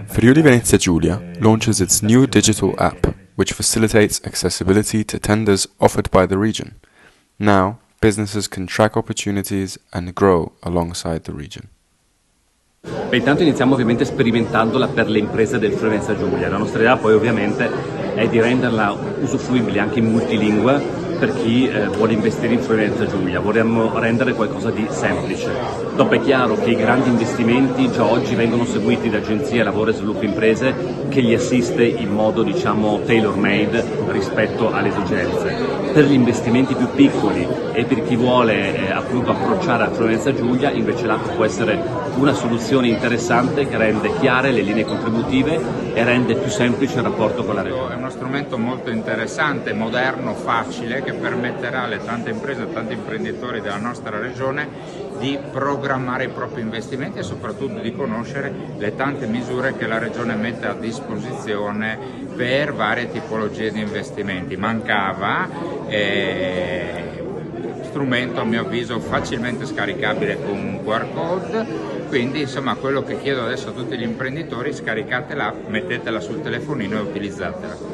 Friuli Venezia Giulia launches its new digital app, which facilitates accessibility to tenders offered by the region. Now, businesses can track opportunities and grow alongside the region. Beh, intanto iniziamo ovviamente sperimentandola per le imprese del Friuli Venezia Giulia. La nostra idea poi ovviamente è di renderla usufruibile anche in multilingue per chi vuole investire in Friuli Venezia Giulia. Vorremmo rendere qualcosa di semplice. Dopo è chiaro che i grandi investimenti già oggi vengono seguiti da agenzie lavoro e sviluppo imprese che li assiste in modo tailor made rispetto alle esigenze. Per gli investimenti più piccoli e per chi vuole appunto approcciare a Friuli Venezia Giulia invece l'app può essere una soluzione interessante che rende chiare le linee contributive e rende più semplice il rapporto con la regione. È uno strumento molto interessante, moderno, facile, che permetterà alle tante imprese e tanti imprenditori della nostra regione di programmare i propri investimenti e soprattutto di conoscere le tante misure che la regione mette a disposizione per varie tipologie di investimenti. Mancava strumento a mio avviso facilmente scaricabile con un QR code, quindi insomma quello che chiedo adesso a tutti gli imprenditori: scaricate l'app, mettetela sul telefonino e utilizzatela.